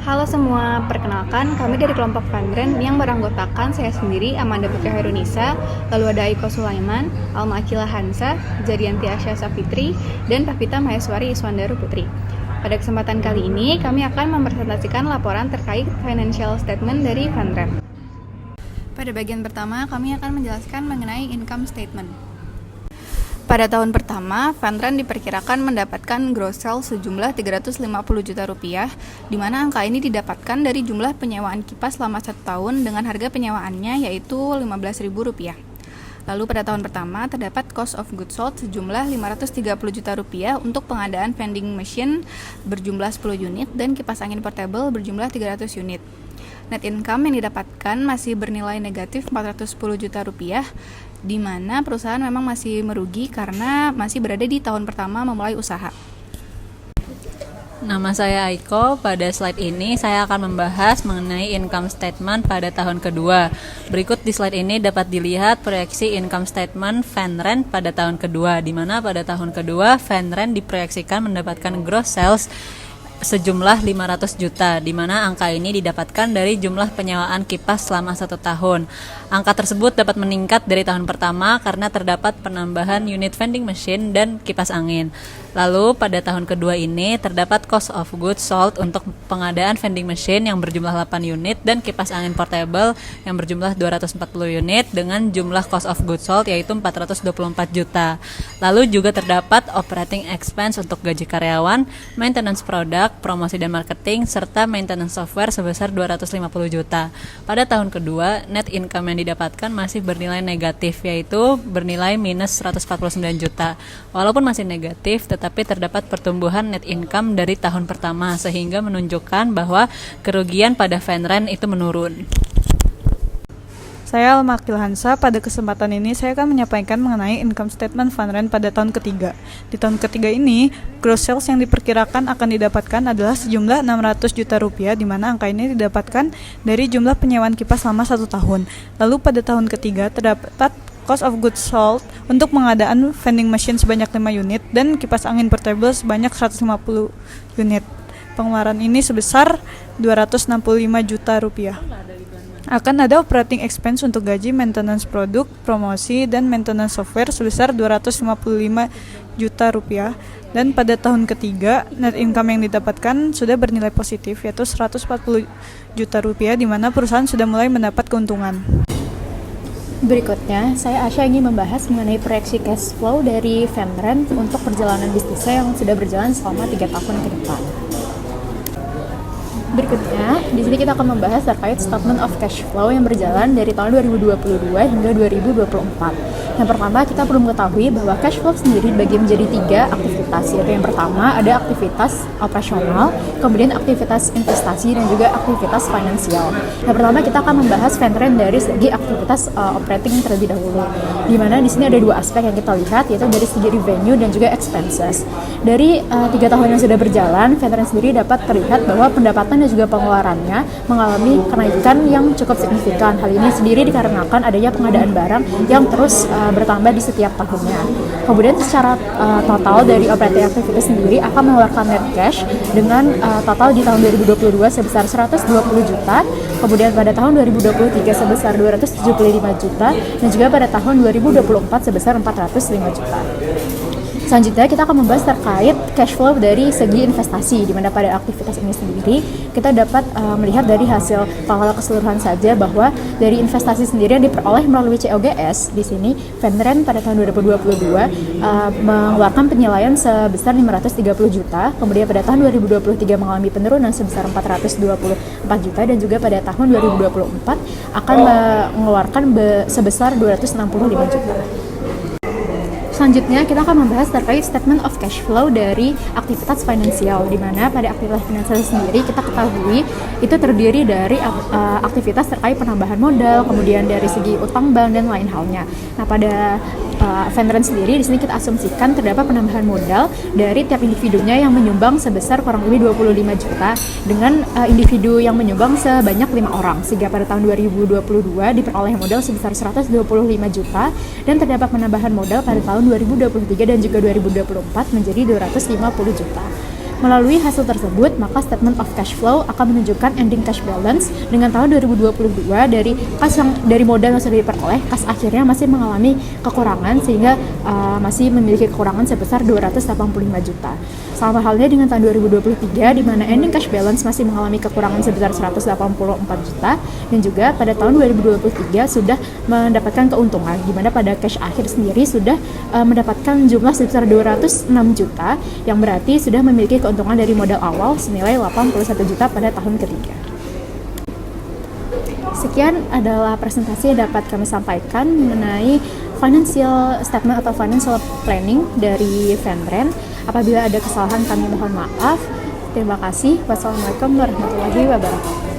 Halo semua, perkenalkan kami dari kelompok Fandren yang beranggotakan saya sendiri, Amanda Putri Hairunisa, lalu ada Aiko Sulaiman, Alma Akila Hansa, Jadianti Asya Safitri, dan Pavita Maheswari Iswandaru Putri. Pada kesempatan kali ini, kami akan mempresentasikan laporan terkait financial statement dari Fandren. Pada bagian pertama, kami akan menjelaskan mengenai income statement. Pada tahun pertama, Fandren diperkirakan mendapatkan gross sales sejumlah 350 juta rupiah, di mana angka ini didapatkan dari jumlah penyewaan kipas selama 1 tahun dengan harga penyewaannya yaitu Rp15.000. Lalu pada tahun pertama terdapat cost of goods sold sejumlah Rp530 juta rupiah untuk pengadaan vending machine berjumlah 10 unit dan kipas angin portable berjumlah 300 unit. Net income yang didapatkan masih bernilai negatif Rp410 juta, di mana perusahaan memang masih merugi karena masih berada di tahun pertama memulai usaha. Nama saya Aiko. Pada slide ini saya akan membahas mengenai income statement pada tahun kedua. Berikut di slide ini dapat dilihat proyeksi income statement Fandren pada tahun kedua, di mana pada tahun kedua Fandren diproyeksikan mendapatkan gross sales sejumlah 500 juta, di mana angka ini didapatkan dari jumlah penyewaan kipas selama 1 tahun. Angka tersebut dapat meningkat dari tahun pertama karena terdapat penambahan unit vending machine dan kipas angin. Lalu pada tahun kedua ini terdapat cost of goods sold untuk pengadaan vending machine yang berjumlah 8 unit dan kipas angin portable yang berjumlah 240 unit dengan jumlah cost of goods sold yaitu 424 juta. Lalu juga terdapat operating expense untuk gaji karyawan, maintenance produk, promosi dan marketing, serta maintenance software sebesar 250 juta. Pada tahun kedua, net income yang didapatkan masih bernilai negatif, yaitu bernilai minus 149 juta. Walaupun masih negatif, tetapi terdapat pertumbuhan net income dari tahun pertama, sehingga menunjukkan bahwa kerugian pada Fandren itu menurun. Saya Alma Akila Hansa. Pada kesempatan ini saya akan menyampaikan mengenai income statement Fandren pada tahun ketiga. Di tahun ketiga ini, gross sales yang diperkirakan akan didapatkan adalah sejumlah 600 juta rupiah, di mana angka ini didapatkan dari jumlah penyewaan kipas selama 1 tahun. Lalu pada tahun ketiga terdapat cost of goods sold untuk pengadaan vending machine sebanyak 5 unit dan kipas angin portable sebanyak 150 unit. Pengeluaran ini sebesar 265 juta rupiah. Akan ada operating expense untuk gaji, maintenance produk, promosi, dan maintenance software sebesar 255 juta rupiah. Dan pada tahun ketiga, net income yang didapatkan sudah bernilai positif, yaitu 140 juta rupiah, di mana perusahaan sudah mulai mendapat keuntungan. Berikutnya, saya Asya ingin membahas mengenai proyeksi cash flow dari Fandren untuk perjalanan bisnisnya yang sudah berjalan selama 3 tahun ke depan. Berikutnya, di sini kita akan membahas terkait statement of cash flow yang berjalan dari tahun 2022 hingga 2024. Yang pertama, kita perlu mengetahui bahwa cash flow sendiri dibagi menjadi 3 aktivitas, yaitu yang pertama ada aktivitas operasional, kemudian aktivitas investasi, dan juga aktivitas finansial. Yang pertama, kita akan membahas Fandren dari segi aktivitas operating terlebih dahulu, di mana di sini ada 2 aspek yang kita lihat, yaitu dari segi revenue dan juga expenses. Dari 3 tahun yang sudah berjalan, Fandren sendiri dapat terlihat bahwa pendapatan dan juga pengeluarannya mengalami kenaikan yang cukup signifikan. Hal ini sendiri dikarenakan adanya pengadaan barang yang terus bertambah di setiap tahunnya. Kemudian secara total dari operating activity sendiri akan mengeluarkan net cash dengan total di tahun 2022 sebesar 120 juta, kemudian pada tahun 2023 sebesar 275 juta, dan juga pada tahun 2024 sebesar 405 juta. Selanjutnya kita akan membahas terkait cash flow dari segi investasi, di mana pada aktivitas ini sendiri kita dapat melihat dari hasil total keseluruhan saja bahwa dari investasi sendiri yang diperoleh melalui COGS di sini Fandren pada tahun 2022 mengeluarkan penilaian sebesar 530 juta, kemudian pada tahun 2023 mengalami penurunan sebesar 424 juta, dan juga pada tahun 2024 akan mengeluarkan sebesar 265 juta. Selanjutnya kita akan membahas terkait statement of cash flow dari aktivitas finansial, di mana pada aktivitas finansial sendiri kita ketahui itu terdiri dari aktivitas terkait penambahan modal, kemudian dari segi utang bank dan lain halnya. Nah, pada Fandren sendiri di sini kita asumsikan terdapat penambahan modal dari tiap individunya yang menyumbang sebesar kurang lebih 25 juta dengan individu yang menyumbang sebanyak 5 orang, sehingga pada tahun 2022 diperoleh modal sebesar 125 juta dan terdapat penambahan modal pada tahun 2023 dan juga 2024 menjadi 250 juta. Melalui hasil tersebut, maka statement of cash flow akan menunjukkan ending cash balance dengan tahun 2022 dari modal yang sudah diperoleh, kas akhirnya masih mengalami kekurangan sehingga masih memiliki kekurangan sebesar 285 juta. Sama halnya dengan tahun 2023 di mana ending cash balance masih mengalami kekurangan sebesar 184 juta, dan juga pada tahun 2023 sudah mendapatkan keuntungan di mana pada cash akhir sendiri sudah mendapatkan jumlah sebesar 206 juta yang berarti sudah memiliki keuntungan dari modal awal senilai 81 juta pada tahun ketiga. Sekian adalah presentasi yang dapat kami sampaikan mengenai financial statement atau financial planning dari Venrent. Apabila ada kesalahan kami mohon maaf. Terima kasih. Wassalamualaikum warahmatullahi wabarakatuh.